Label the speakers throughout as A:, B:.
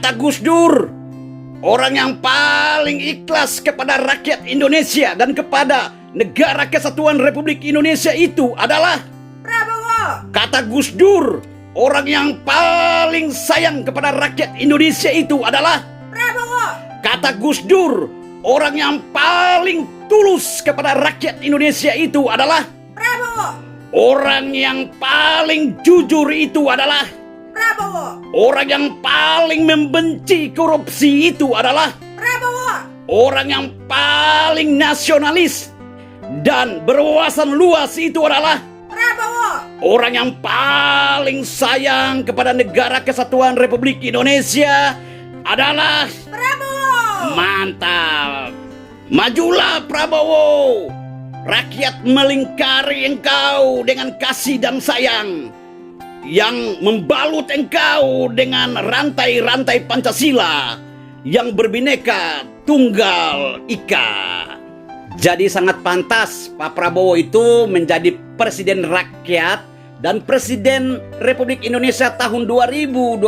A: Kata Gus Dur, orang yang paling ikhlas kepada rakyat Indonesia dan kepada negara kesatuan Republik Indonesia itu adalah
B: Prabowo.
A: Kata Gus Dur, orang yang paling sayang kepada rakyat Indonesia itu adalah
B: Prabowo.
A: Kata Gus Dur, orang yang paling tulus kepada rakyat Indonesia itu adalah
B: Prabowo.
A: orang yang paling jujur itu adalah
B: Prabowo.
A: orang yang paling membenci korupsi itu adalah
B: Prabowo.
A: orang yang paling nasionalis dan berwawasan luas itu adalah
B: Prabowo.
A: orang yang paling sayang kepada negara kesatuan Republik Indonesia adalah
B: Prabowo.
A: Mantap. Majulah Prabowo. Rakyat melingkari engkau dengan kasih dan sayang yang membalut engkau dengan rantai-rantai Pancasila yang berbineka tunggal ika. Jadi sangat pantas Pak Prabowo itu menjadi presiden rakyat dan presiden Republik Indonesia tahun 2024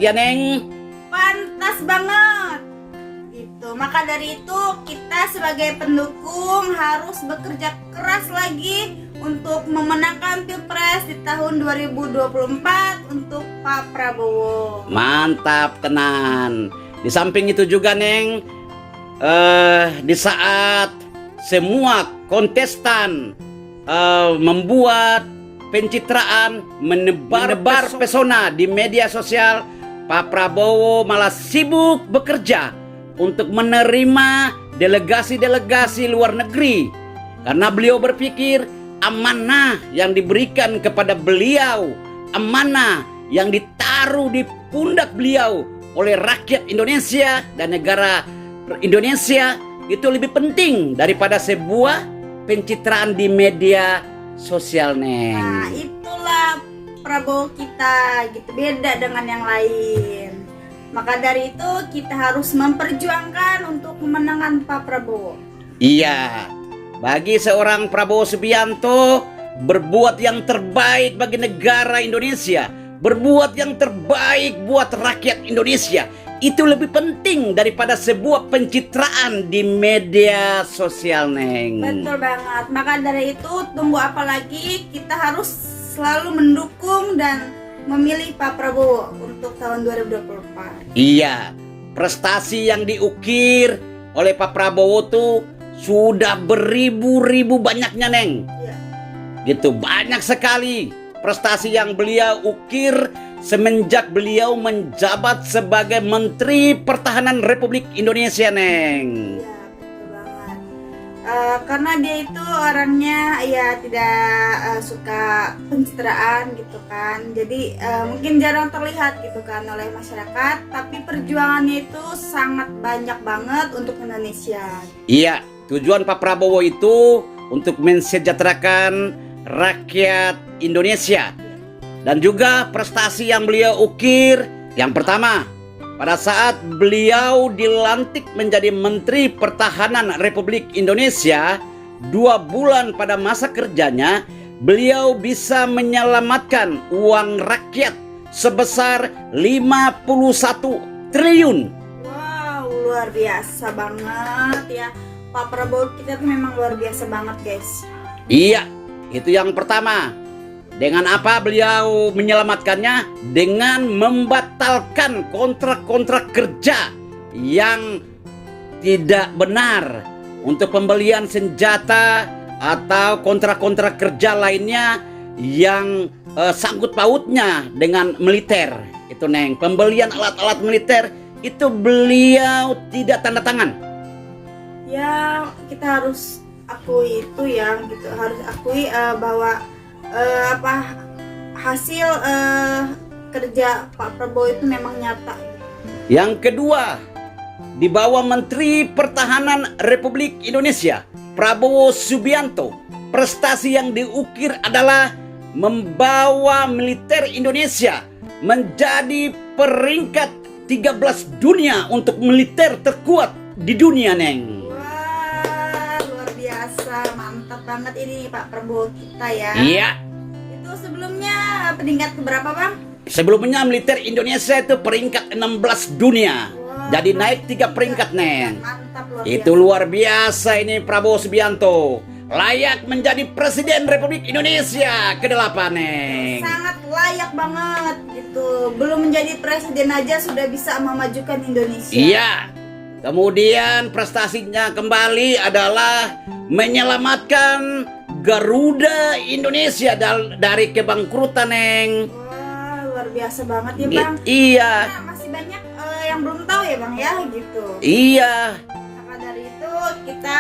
A: ya Neng.
B: Pantas banget. Gitu. Maka dari itu kita sebagai pendukung harus bekerja keras lagi untuk memenangkan Pilpres di tahun 2024 untuk Pak Prabowo.
A: Mantap tenan. Di samping itu juga Neng, di saat semua kontestan membuat pencitraan, menebar pesona di media sosial, Pak Prabowo malah sibuk bekerja untuk menerima delegasi-delegasi luar negeri karena beliau berpikir amanah yang diberikan kepada beliau, amanah yang ditaruh di pundak beliau oleh rakyat Indonesia dan negara Indonesia itu lebih penting daripada sebuah pencitraan di media sosial Neng.
B: Nah, itulah Prabowo kita gitu, beda dengan yang lain. Maka dari itu kita harus memperjuangkan untuk kemenangan Pak Prabowo.
A: Iya, bagi seorang Prabowo Subianto berbuat yang terbaik bagi negara Indonesia, berbuat yang terbaik buat rakyat Indonesia, itu lebih penting daripada sebuah pencitraan di media sosial Neng.
B: Betul banget. Maka dari itu tunggu apa lagi, kita harus selalu mendukung dan memilih Pak Prabowo untuk tahun 2024.
A: Iya, prestasi yang diukir oleh Pak Prabowo tuh sudah beribu-ribu banyaknya Neng.
B: Iya.
A: Gitu, banyak sekali prestasi yang beliau ukir semenjak beliau menjabat sebagai Menteri Pertahanan Republik Indonesia Neng.
B: Iya, betul banget. Karena dia itu orangnya ya tidak suka pencitraan gitu kan. Jadi mungkin jarang terlihat gitu kan oleh masyarakat, tapi perjuangannya itu sangat banyak banget untuk Indonesia.
A: Iya, tujuan Pak Prabowo itu untuk mensejahterakan rakyat Indonesia. Dan juga prestasi yang beliau ukir, yang pertama, pada saat beliau dilantik menjadi Menteri Pertahanan Republik Indonesia, 2 bulan pada masa kerjanya, beliau bisa menyelamatkan uang rakyat sebesar 51 triliun.
B: Wow, luar biasa banget ya. Pak Prabowo kita tuh memang luar biasa banget guys.
A: Iya, itu yang pertama. Dengan apa beliau menyelamatkannya? Dengan membatalkan kontrak-kontrak kerja yang tidak benar untuk pembelian senjata atau kontrak-kontrak kerja lainnya yang sangkut pautnya dengan militer. Itu Neng, pembelian alat-alat militer itu beliau tidak tanda tangan.
B: Ya, kita harus akui itu ya, gitu. Harus akui bahwa hasil kerja Pak Prabowo itu memang nyata.
A: Yang kedua, di bawah Menteri Pertahanan Republik Indonesia, Prabowo Subianto, prestasi yang diukir adalah membawa militer Indonesia menjadi peringkat 13 dunia untuk militer terkuat di dunia Neng.
B: Wah, luar biasa, mantap banget ini Pak Prabowo kita ya.
A: Iya.
B: Itu sebelumnya peringkat keberapa Bang?
A: Sebelumnya militer Indonesia itu peringkat 16 dunia.
B: Wah,
A: Jadi naik 3 peringkat, Neng.
B: Mantap, luar
A: Itu
B: biasa.
A: luar biasa ini Prabowo Subianto. Layak menjadi Presiden Republik Indonesia ke-8, Neng.
B: Sangat layak banget gitu. Belum menjadi presiden aja sudah bisa memajukan Indonesia.
A: Iya. Kemudian prestasinya kembali adalah menyelamatkan Garuda Indonesia dari kebangkrutan, Neng.
B: Wah, luar biasa banget ya, Bang.
A: Iya.
B: Nah, masih banyak yang belum tahu ya, Bang ya, gitu.
A: Iya.
B: Maka dari itu kita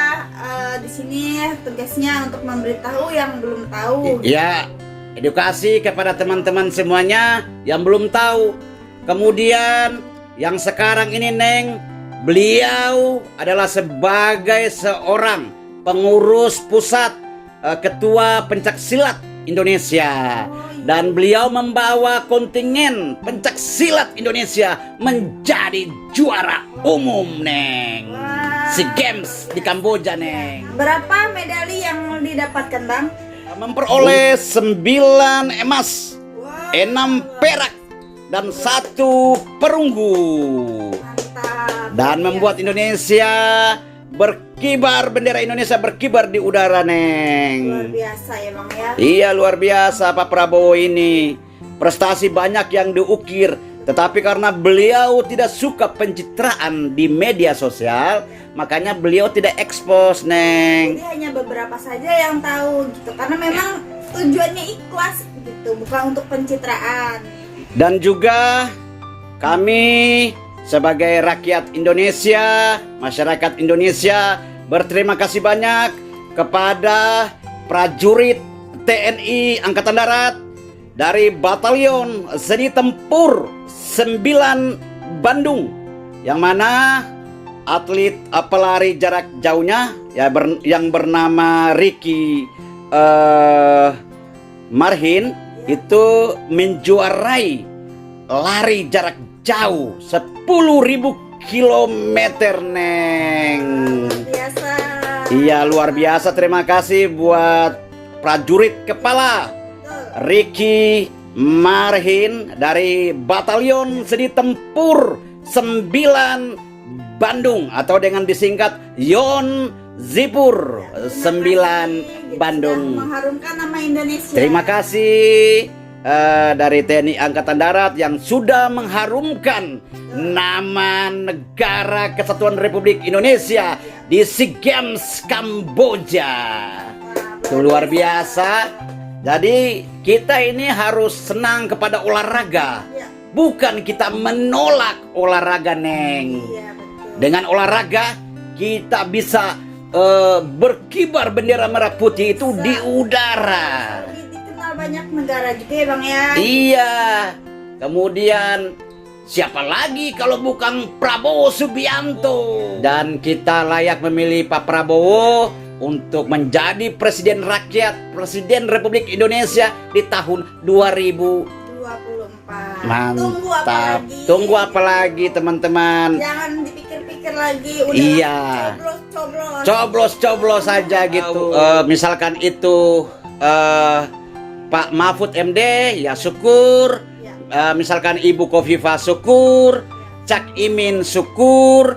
B: di sini tugasnya untuk memberitahu yang belum tahu.
A: Ya, edukasi kepada teman-teman semuanya yang belum tahu. Kemudian yang sekarang ini, Neng, beliau adalah sebagai seorang pengurus pusat ketua pencaksilat Indonesia. Dan beliau membawa kontingen pencaksilat Indonesia menjadi juara umum, Neng.
B: Wah.
A: SEA Games di Kamboja, Neng.
B: Berapa medali yang didapatkan, Bang?
A: Memperoleh 9 emas,
B: Wah,
A: 6 perak, dan 1 perunggu.
B: mantap.
A: Dan membuat Indonesia berkibar, bendera Indonesia berkibar di udara,
B: luar
A: Neng.
B: biasa ya, Bang ya.
A: Iya, luar biasa Pak Prabowo ini. Prestasi banyak yang diukir, tetapi karena beliau tidak suka pencitraan di media sosial, makanya beliau tidak ekspos, Neng.
B: Jadi hanya beberapa saja yang tahu gitu. Karena memang tujuannya ikhlas gitu, bukan untuk pencitraan.
A: Dan juga kami sebagai rakyat Indonesia, masyarakat Indonesia, berterima kasih banyak kepada prajurit TNI Angkatan Darat dari Batalion Seni Tempur 9 Bandung, yang mana atlet pelari jarak jauhnya yang bernama Ricky Marhin itu menjuarai lari jarak jauh 10.000 kilometer, Neng.
B: Luar biasa.
A: Iya, luar biasa. Terima kasih buat prajurit kepala
B: Betul.
A: Ricky Marhin dari Batalion Seni Tempur 9 Bandung, atau dengan disingkat Yon Zipur 9 Bandung.
B: Sudah mengharumkan nama Indonesia.
A: Terima kasih dari TNI Angkatan Darat yang sudah mengharumkan nama negara Kesatuan Republik Indonesia di SEA Games Kamboja. Itu luar biasa. Jadi kita ini harus senang kepada olahraga,
B: Iya,
A: bukan kita menolak olahraga, Neng.
B: iya betul.
A: Dengan olahraga kita bisa berkibar bendera merah putih itu di udara.
B: Lebih dikenal banyak negara juga ya, Bang ya.
A: Iya. Kemudian siapa lagi kalau bukan Prabowo Subianto? Dan kita layak memilih Pak Prabowo untuk menjadi Presiden Rakyat, Presiden Republik Indonesia di tahun
B: 2024.
A: Mantap. Tunggu apa lagi, teman-teman?
B: Jangan dipikir-pikir lagi. Udah
A: Iya.
B: Coblos-coblos.
A: Coblos-coblos saja gitu. Misalkan itu Pak Mahfud MD, ya syukur. Misalkan Ibu Khofifah syukur, Cak Imin syukur,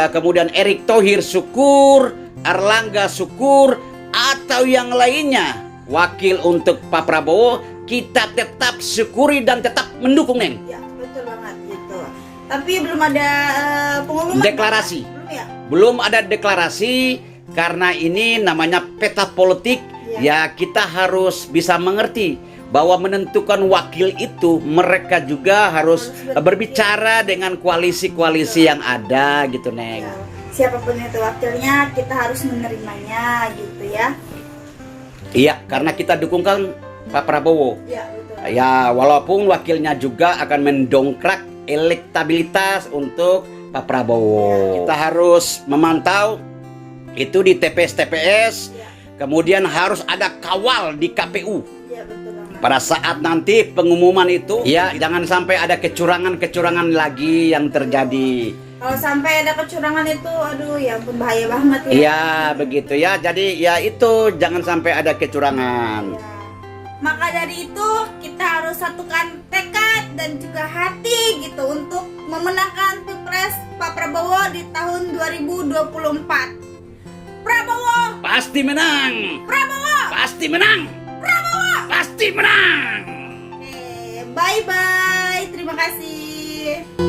A: kemudian Erick Thohir syukur, Erlangga syukur, atau yang lainnya wakil untuk Pak Prabowo, kita tetap syukuri dan tetap mendukung, Neng.
B: Ya, betul banget gitu. Tapi belum ada pengumuman.
A: Deklarasi.
B: Belum ya?
A: Belum ada deklarasi karena ini namanya peta politik. Ya, kita harus bisa mengerti bahwa menentukan wakil itu mereka juga harus berbicara dengan koalisi-koalisi yang ada gitu, Neng.
B: Ya, siapapun itu wakilnya, kita harus menerimanya gitu ya.
A: Iya, karena kita dukungkan Pak Prabowo.
B: Ya, betul.
A: Ya, walaupun wakilnya juga akan mendongkrak elektabilitas untuk Pak Prabowo. Kita harus memantau itu di TPS-TPS.
B: Ya,
A: Kemudian harus ada kawal di KPU.
B: ya betul banget.
A: Pada saat nanti pengumuman itu, ya jangan sampai ada kecurangan-kecurangan lagi yang terjadi.
B: Kalau sampai ada kecurangan itu, aduh ya ampun, bahaya banget ya.
A: Iya, begitu ya. Jadi ya itu jangan sampai ada kecurangan.
B: Ya. Maka dari itu kita kita harus satukan tekad dan juga hati gitu untuk memenangkan Pilpres Pak Prabowo di tahun 2024. Prabowo
A: Pasti menang.
B: Prabowo
A: Pasti menang.
B: Prabowo.
A: Pasti menang.
B: Bye bye. Terima kasih.